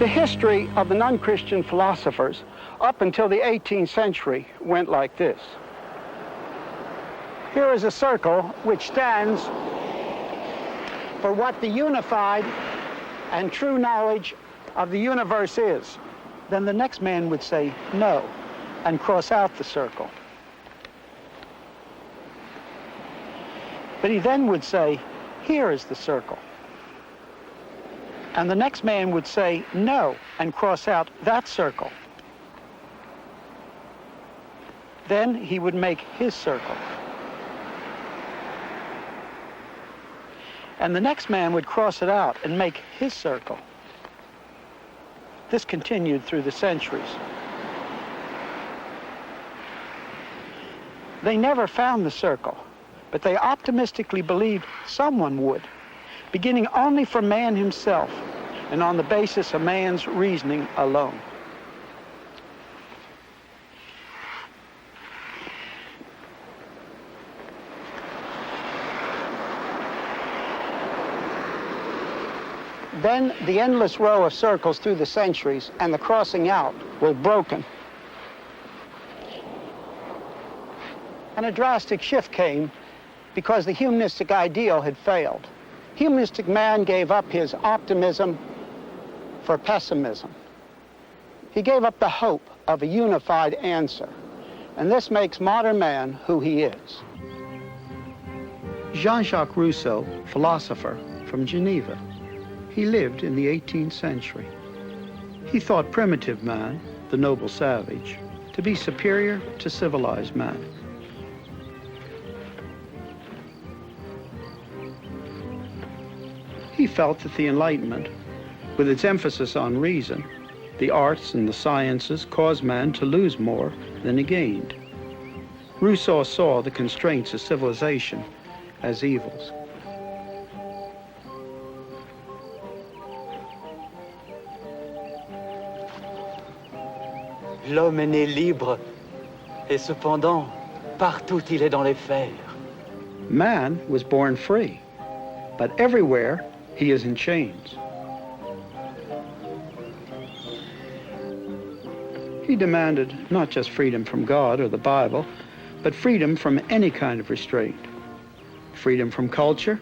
history of the non-Christian philosophers up until the 18th century went like this. Here is a circle which stands for what the unified and true knowledge of the universe is. Then the next man would say no and cross out the circle. But he then would say, here is the circle. And the next man would say no and cross out that circle. Then he would make his circle. And the next man would cross it out and make his circle. This continued through the centuries. They never found the circle, but they optimistically believed someone would, beginning only from man himself and on the basis of man's reasoning alone. Then the endless row of circles through the centuries and the crossing out were broken. And a drastic shift came because the humanistic ideal had failed. Humanistic man gave up his optimism for pessimism. He gave up the hope of a unified answer. And this makes modern man who he is. Jean-Jacques Rousseau, philosopher from Geneva. He lived in the 18th century. He thought primitive man, the noble savage, to be superior to civilized man. He felt that the Enlightenment, with its emphasis on reason, the arts and the sciences caused man to lose more than he gained. Rousseau saw the constraints of civilization as evils. L'homme est né libre, et cependant, partout il est dans les fers. Man was born free, but everywhere he is in chains. He demanded not just freedom from God or the Bible, but freedom from any kind of restraint. Freedom from culture,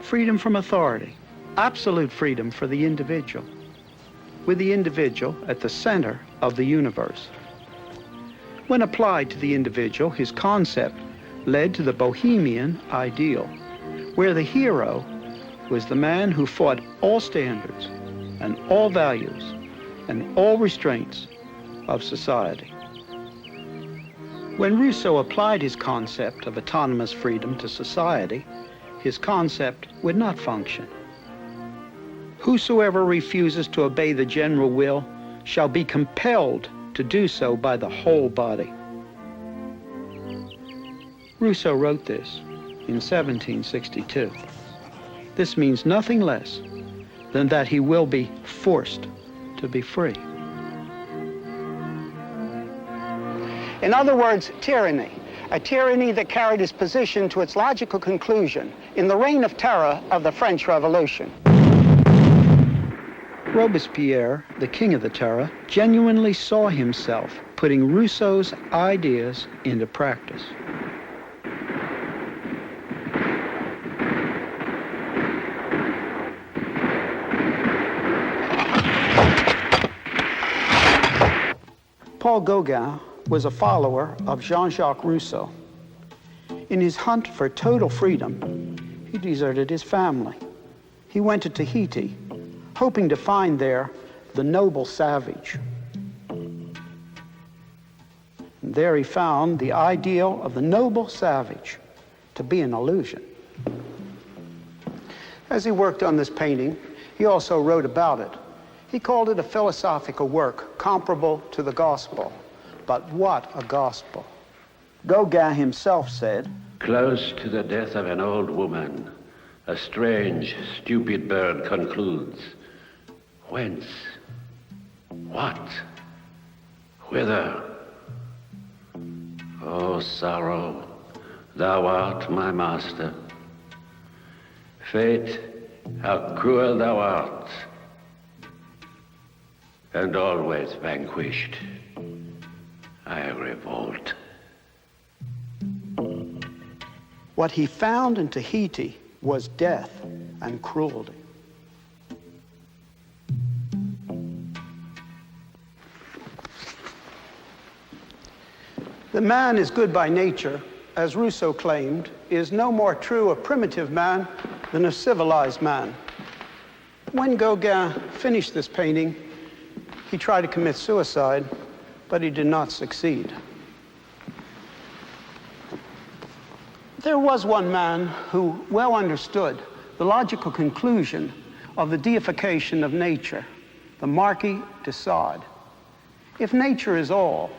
freedom from authority, absolute freedom for the individual, with the individual at the center of the universe. When applied to the individual, his concept led to the bohemian ideal, where the hero was the man who fought all standards and all values and all restraints of society. When Rousseau applied his concept of autonomous freedom to society, his concept would not function. Whosoever refuses to obey the general will shall be compelled to do so by the whole body. Rousseau wrote this in 1762. This means nothing less than that he will be forced to be free. In other words, tyranny, a tyranny that carried his position to its logical conclusion in the reign of terror of the French Revolution. Robespierre, the king of the terror, genuinely saw himself putting Rousseau's ideas into practice. Paul Gauguin was a follower of Jean-Jacques Rousseau. In his hunt for total freedom, he deserted his family. He went to Tahiti, hoping to find there the noble savage. And there he found the ideal of the noble savage to be an illusion. As he worked on this painting, he also wrote about it. He called it a philosophical work comparable to the gospel. But what a gospel. Gauguin himself said, "Close to the death of an old woman, a strange, stupid bird concludes. Whence? What? Whither? O sorrow, thou art my master. Fate, how cruel thou art. and always vanquished. I revolt. What he found in Tahiti was death and cruelty. The man is good by nature, as Rousseau claimed, is no more true a primitive man than a civilized man. When Gauguin finished this painting, he tried to commit suicide, but he did not succeed. There was one man who well understood the logical conclusion of the deification of nature, the Marquis de Sade. If nature is all,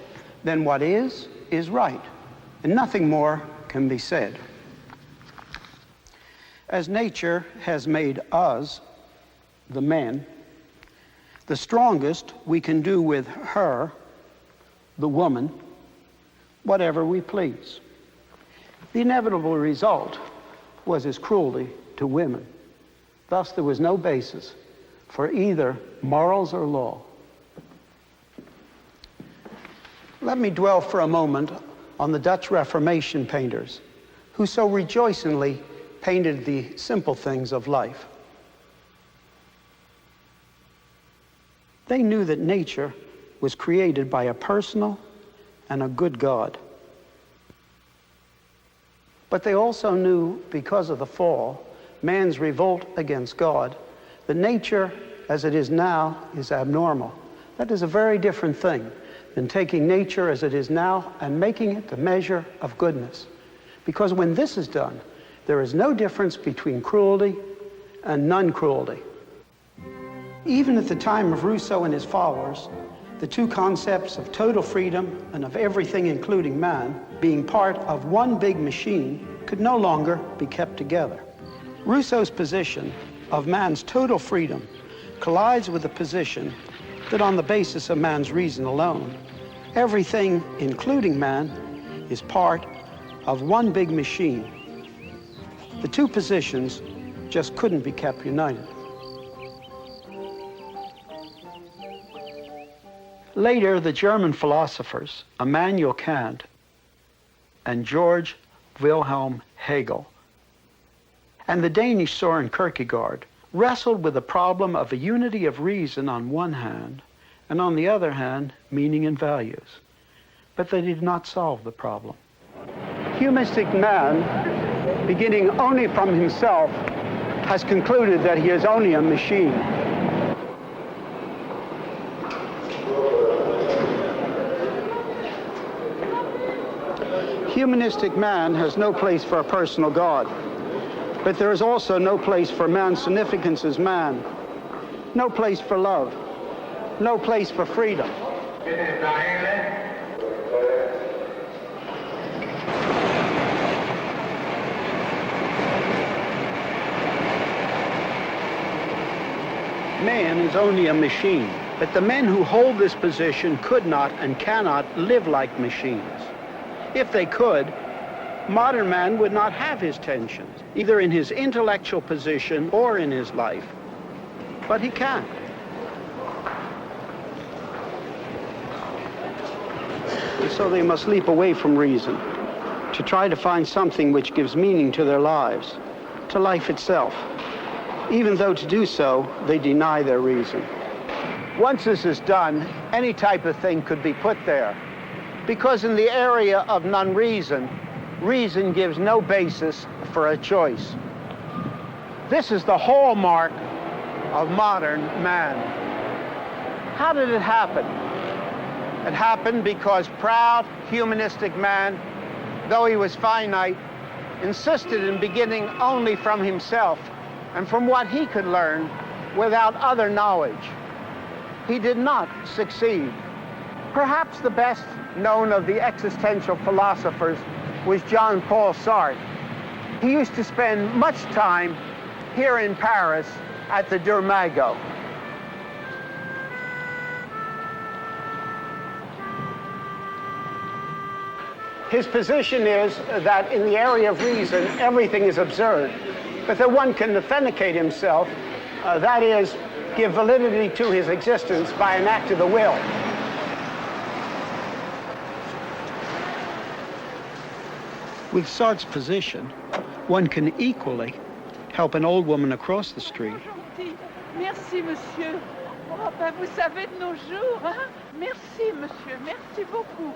then what is right, and nothing more can be said. As nature has made us, the men, the strongest we can do with her, the woman, whatever we please. The inevitable result was his cruelty to women. Thus, there was no basis for either morals or law. Let me dwell for a moment on the Dutch Reformation painters who so rejoicingly painted the simple things of life. They knew that nature was created by a personal and a good God. But they also knew, because of the fall, man's revolt against God, that nature as it is now is abnormal. That is a very different thing than taking nature as it is now and making it the measure of goodness. Because when this is done, there is no difference between cruelty and non-cruelty. Even at the time of Rousseau and his followers, the two concepts of total freedom and of everything, including man, being part of one big machine, could no longer be kept together. Rousseau's position of man's total freedom collides with the position that on the basis of man's reason alone, everything, including man, is part of one big machine. The two positions just couldn't be kept united. Later, the German philosophers Immanuel Kant and George Wilhelm Hegel and the Danish Søren Kierkegaard wrestled with the problem of a unity of reason on one hand, and on the other hand, meaning and values. But they did not solve the problem. Humanistic man, beginning only from himself, has concluded that he is only a machine. Humanistic man has no place for a personal God. But there is also no place for man's significance as man, no place for love, no place for freedom. Man is only a machine, but the men who hold this position could not and cannot live like machines. If they could, modern man would not have his tensions, either in his intellectual position or in his life. But he can't. And so they must leap away from reason to try to find something which gives meaning to their lives, to life itself, even though to do so, they deny their reason. Once this is done, any type of thing could be put there, because in the area of non-reason, reason gives no basis for a choice. This is the hallmark of modern man. How did it happen? It happened because proud, humanistic man, though he was finite, insisted in beginning only from himself and from what he could learn without other knowledge. He did not succeed. Perhaps the best known of the existential philosophers was Jean-Paul Sartre. He used to spend much time here in Paris at the Durmago. His position is that in the area of reason, everything is absurd, but that one can authenticate himself, that is, give validity to his existence by an act of the will. With Sartre's position, one can equally help an old woman across the street. Merci, monsieur. Oh, ben, vous savez de nos jours, hein? Merci, monsieur. Merci beaucoup.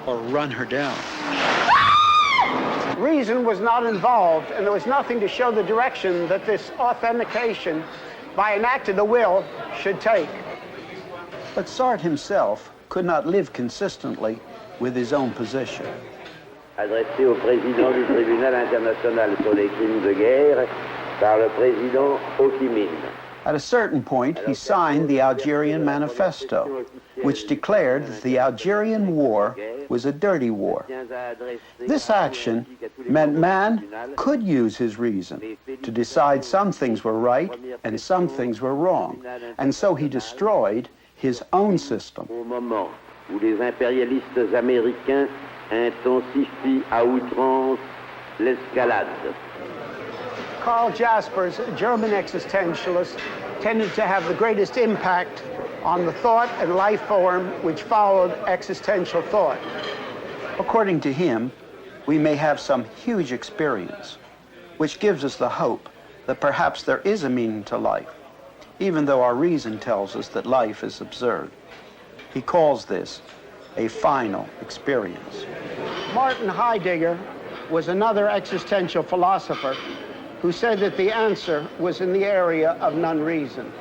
Or run her down. Reason was not involved, and there was nothing to show the direction that this authentication by an act of the will should take. But Sartre himself could not live consistently with his own position. Adressé au président du tribunal international sur les crimes de guerre par le président Ho Chi Minh. At a certain point, he signed the Algerian Manifesto, which declared that the Algerian war was a dirty war. This action meant man could use his reason to decide some things were right and some things were wrong, and so he destroyed his own system. Au moment où les impérialistes américains intensifient à outrance l'escalade. Karl Jaspers, a German existentialist, tended to have the greatest impact on the thought and life form which followed existential thought. According to him, we may have some huge experience, which gives us the hope that perhaps there is a meaning to life, even though our reason tells us that life is absurd. He calls this a final experience. Martin Heidegger was another existential philosopher who said that the answer was in the area of non-reason.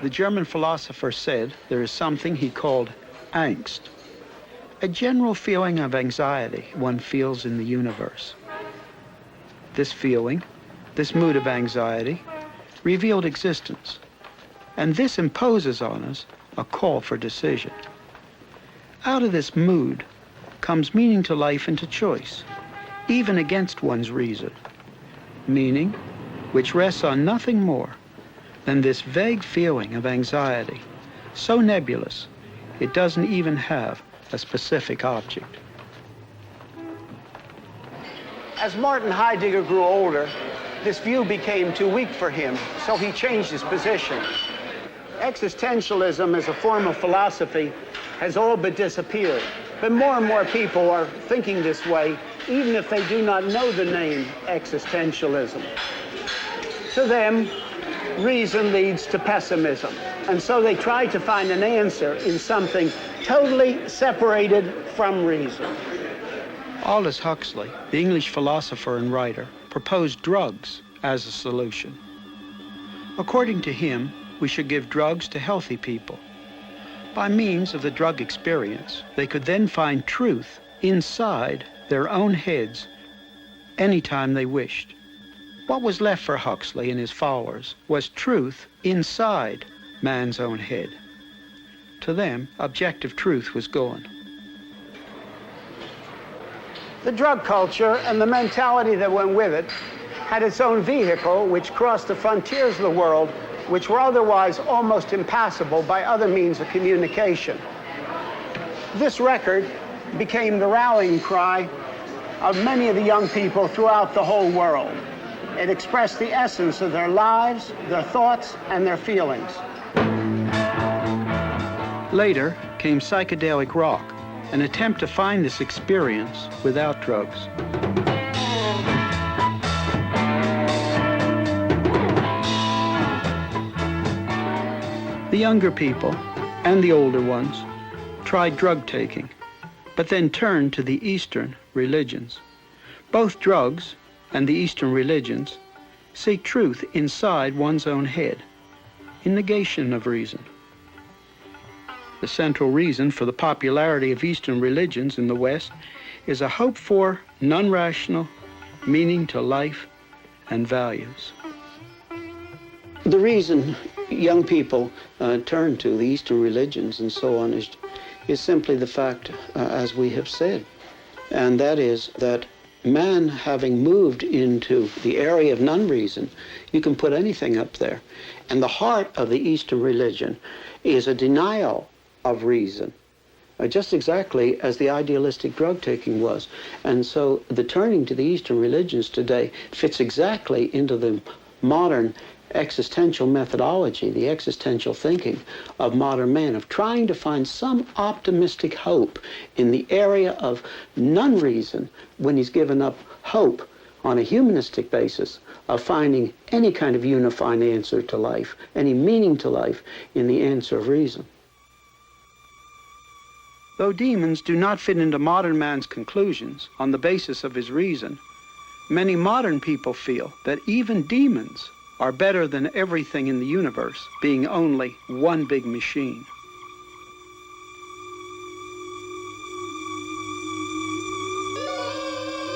The German philosopher said there is something he called angst, a general feeling of anxiety one feels in the universe. This feeling, this mood of anxiety, revealed existence, and this imposes on us a call for decision. Out of this mood comes meaning to life and to choice, even against one's reason. Meaning which rests on nothing more than this vague feeling of anxiety, so nebulous it doesn't even have a specific object. As Martin Heidegger grew older, this view became too weak for him, so he changed his position. Existentialism as a form of philosophy has all but disappeared, but more and more people are thinking this way, even if they do not know the name existentialism. To them, reason leads to pessimism, and so they try to find an answer in something totally separated from reason. Aldous Huxley, the English philosopher and writer, proposed drugs as a solution. According to him, we should give drugs to healthy people. By means of the drug experience, they could then find truth inside their own heads anytime they wished. What was left for Huxley and his followers was truth inside man's own head. To them, objective truth was gone. The drug culture and the mentality that went with it had its own vehicle which crossed the frontiers of the world, which were otherwise almost impassable by other means of communication. This record became the rallying cry of many of the young people throughout the whole world. It expressed the essence of their lives, their thoughts, and their feelings. Later came psychedelic rock, an attempt to find this experience without drugs. The younger people and the older ones tried drug taking, but then turned to the Eastern religions. Both drugs and the Eastern religions seek truth inside one's own head, in negation of reason. The central reason for the popularity of Eastern religions in the West is a hope for non-rational meaning to life and values. The reason young people turn to the Eastern religions and so on is simply the fact, as we have said, and that is that man having moved into the area of non-reason, you can put anything up there. And the heart of the Eastern religion is a denial of reason, just exactly as the idealistic drug taking was. And so the turning to the Eastern religions today fits exactly into the modern existential methodology, the existential thinking of modern man, of trying to find some optimistic hope in the area of non-reason when he's given up hope on a humanistic basis of finding any kind of unified answer to life, any meaning to life in the answer of reason. Though demons do not fit into modern man's conclusions on the basis of his reason, many modern people feel that even demons are better than everything in the universe, being only one big machine.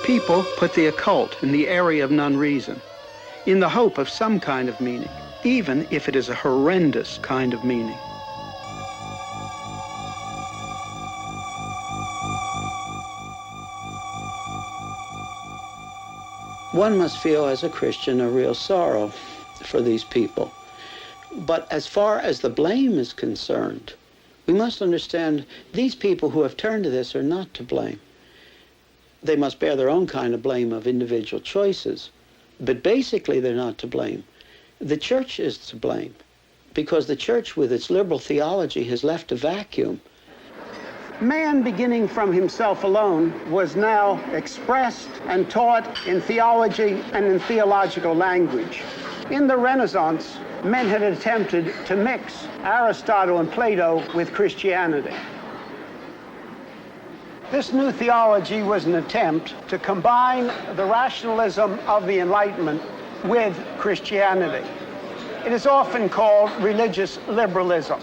People put the occult in the area of non-reason, in the hope of some kind of meaning, even if it is a horrendous kind of meaning. One must feel as a Christian a real sorrow for these people. But as far as the blame is concerned, we must understand these people who have turned to this are not to blame. They must bear their own kind of blame of individual choices, but basically they're not to blame. The church is to blame, because the church with its liberal theology has left a vacuum. Man, beginning from himself alone, was now expressed and taught in theology and in theological language. In the Renaissance, men had attempted to mix Aristotle and Plato with Christianity. This new theology was an attempt to combine the rationalism of the Enlightenment with Christianity. It is often called religious liberalism.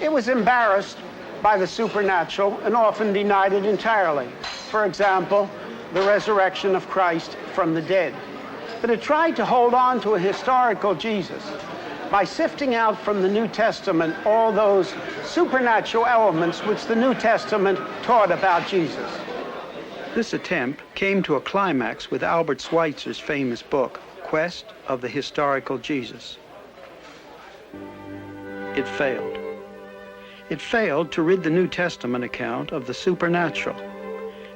It was embarrassed by the supernatural and often denied it entirely. For example, the resurrection of Christ from the dead. But it tried to hold on to a historical Jesus by sifting out from the New Testament all those supernatural elements which the New Testament taught about Jesus. This attempt came to a climax with Albert Schweitzer's famous book, Quest of the Historical Jesus. It failed. It failed to rid the New Testament account of the supernatural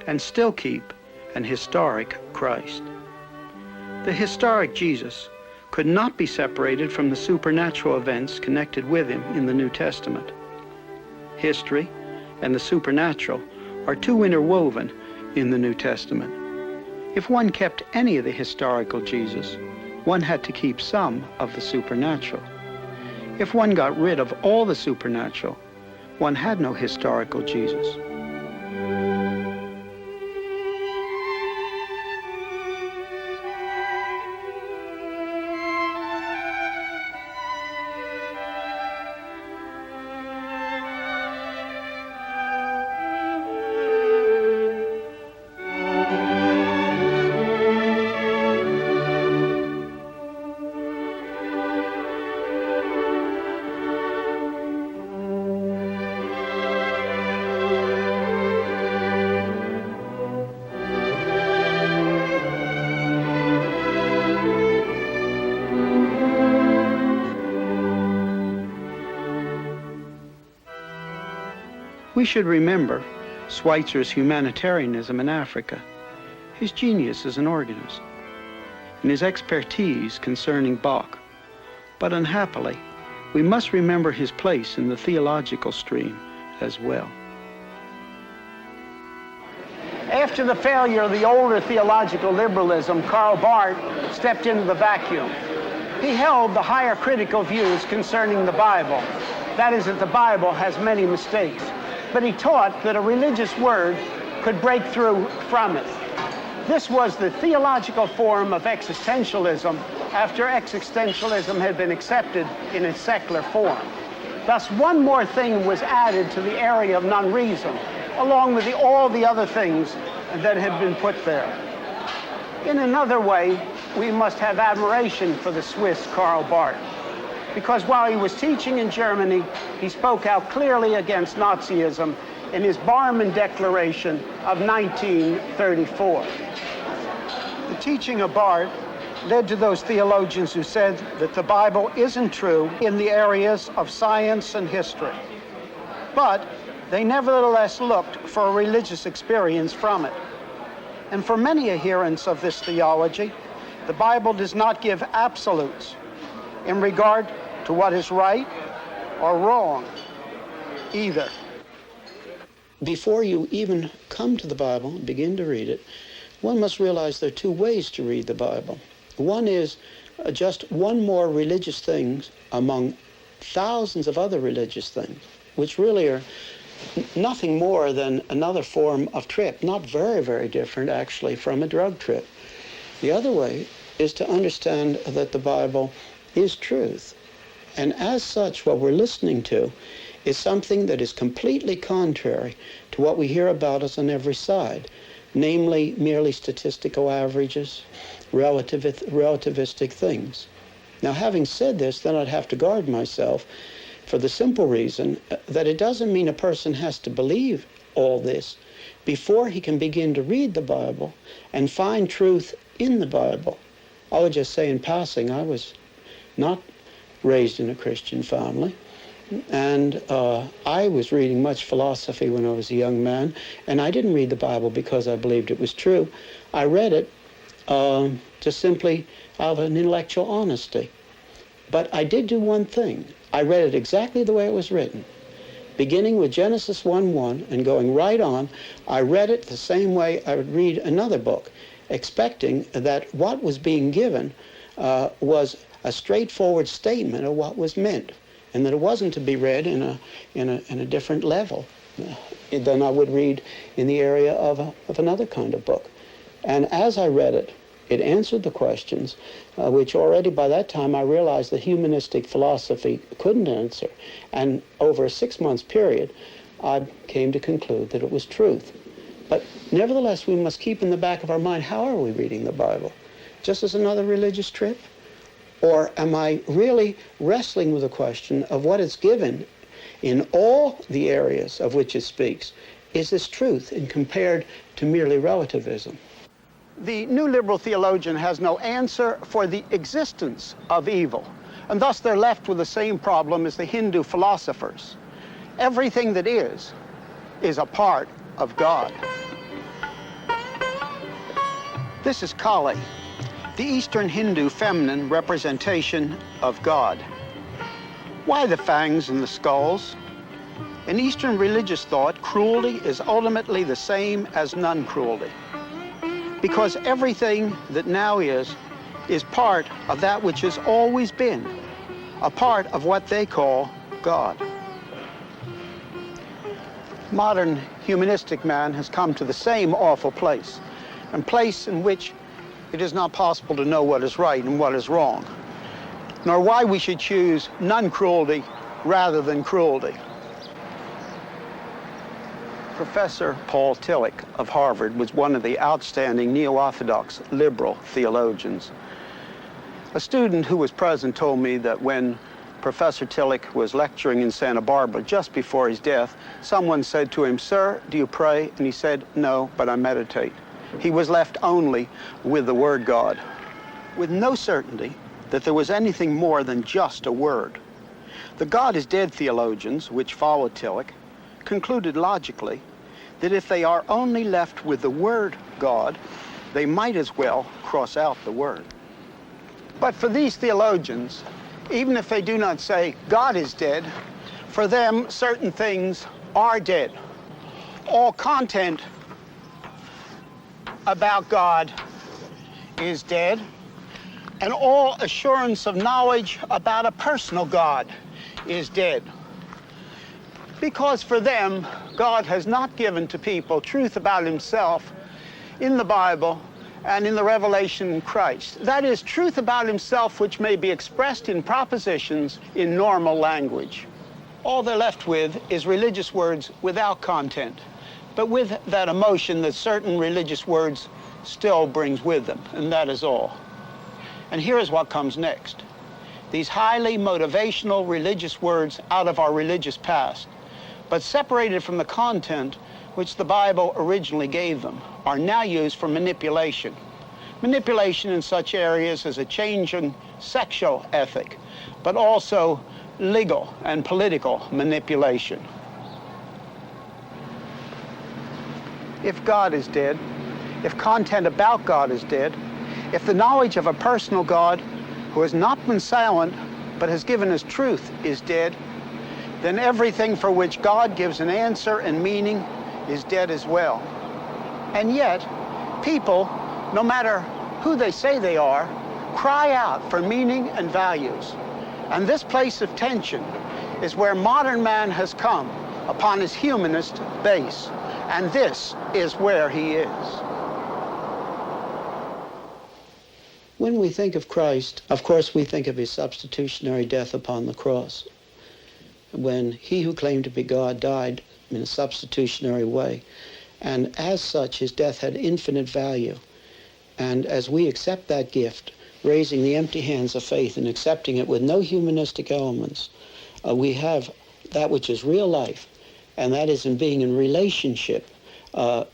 and still keep an historic Christ. The historic Jesus could not be separated from the supernatural events connected with him in the New Testament. History and the supernatural are too interwoven in the New Testament. If one kept any of the historical Jesus, one had to keep some of the supernatural. If one got rid of all the supernatural, one had no historical Jesus. We should remember Schweitzer's humanitarianism in Africa, his genius as an organist, and his expertise concerning Bach. But unhappily, we must remember his place in the theological stream as well. After the failure of the older theological liberalism, Karl Barth stepped into the vacuum. He held the higher critical views concerning the Bible. That is, that the Bible has many mistakes. But he taught that a religious word could break through from it. This was the theological form of existentialism after existentialism had been accepted in its secular form. Thus, one more thing was added to the area of non-reason, along with all the other things that had been put there. In another way, we must have admiration for the Swiss Karl Barth, because while he was teaching in Germany, he spoke out clearly against Nazism in his Barmen Declaration of 1934. The teaching of Barth led to those theologians who said that the Bible isn't true in the areas of science and history. But they nevertheless looked for a religious experience from it. And for many adherents of this theology, The Bible does not give absolutes in regard to what is right or wrong either. Before you even come to the Bible and begin to read it, one must realize there are two ways to read the Bible. One is just one more religious thing among thousands of other religious things, which really are nothing more than another form of trip, not very, very different actually from a drug trip. The other way is to understand that the Bible is truth. And as such, what we're listening to is something that is completely contrary to what we hear about us on every side, namely merely statistical averages, relativistic things. Now, having said this, then I'd have to guard myself for the simple reason that it doesn't mean a person has to believe all this before he can begin to read the Bible and find truth in the Bible. I would just say in passing, I was not raised in a Christian family, and I was reading much philosophy when I was a young man, and I didn't read the Bible because I believed it was true. I read it just simply out of an intellectual honesty. But I did do one thing. I read it exactly the way it was written. Beginning with Genesis 1:1 and going right on, I read it the same way I would read another book, expecting that what was being given was a straightforward statement of what was meant, and that it wasn't to be read in a different level than I would read in the area of another kind of book. And as I read it, it answered the questions which already by that time I realized that humanistic philosophy couldn't answer. And over a 6-month period, I came to conclude that it was truth. But nevertheless, we must keep in the back of our mind, how are we reading the Bible? Just as another religious trip? Or am I really wrestling with the question of what it's given in all the areas of which it speaks? Is this truth and compared to merely relativism? The new liberal theologian has no answer for the existence of evil, and thus they're left with the same problem as the Hindu philosophers. Everything that is a part of God. This is Kali, the Eastern Hindu feminine representation of God. Why the fangs and the skulls? In Eastern religious thought, cruelty is ultimately the same as non-cruelty, because everything that now is part of that which has always been, a part of what they call God. Modern humanistic man has come to the same awful place, a place in which it is not possible to know what is right and what is wrong, nor why we should choose non-cruelty rather than cruelty. Professor Paul Tillich of Harvard was one of the outstanding neo-Orthodox liberal theologians. A student who was present told me that when Professor Tillich was lecturing in Santa Barbara just before his death, someone said to him, "Sir, do you pray?" And he said, "No, but I meditate." He was left only with the word God, with no certainty that there was anything more than just a word. The God is dead theologians, which followed Tillich, concluded logically that if they are only left with the word God, they might as well cross out the word. But for these theologians, even if they do not say God is dead, for them certain things are dead. All content about God is dead, and all assurance of knowledge about a personal God is dead. Because for them, God has not given to people truth about himself in the Bible and in the revelation in Christ. That is, truth about himself which may be expressed in propositions in normal language. All they're left with is religious words without content, but with that emotion that certain religious words still brings with them, and that is all. And here is what comes next. These highly motivational religious words out of our religious past, but separated from the content which the Bible originally gave them, are now used for manipulation. Manipulation in such areas as a changing sexual ethic, but also legal and political manipulation. If God is dead, if content about God is dead, If the knowledge of a personal God who has not been silent but has given us truth is dead, then everything for which God gives an answer and meaning is dead as well. And yet, people, no matter who they say they are, cry out for meaning and values. And this place of tension is where modern man has come upon his humanist base. And this is where he is. When we think of Christ, of course we think of his substitutionary death upon the cross. When he who claimed to be God died in a substitutionary way. And as such, his death had infinite value. And as we accept that gift, raising the empty hands of faith and accepting it with no humanistic elements, we have that which is real life, and that is in being in relationship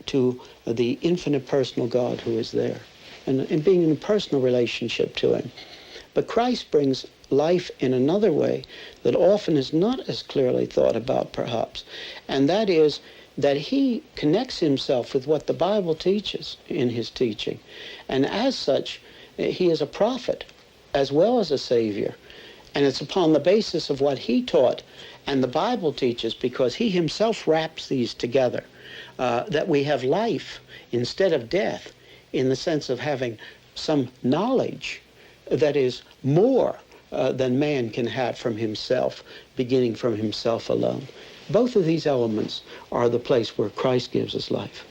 to the infinite personal God who is there, and in being in a personal relationship to him. But Christ brings life in another way that often is not as clearly thought about, perhaps, and that is that he connects himself with what the Bible teaches in his teaching. And as such, he is a prophet as well as a savior. And it's upon the basis of what he taught and the Bible teaches, because he himself wraps these together, that we have life instead of death, in the sense of having some knowledge that is more than man can have from himself, beginning from himself alone. Both of these elements are the place where Christ gives us life.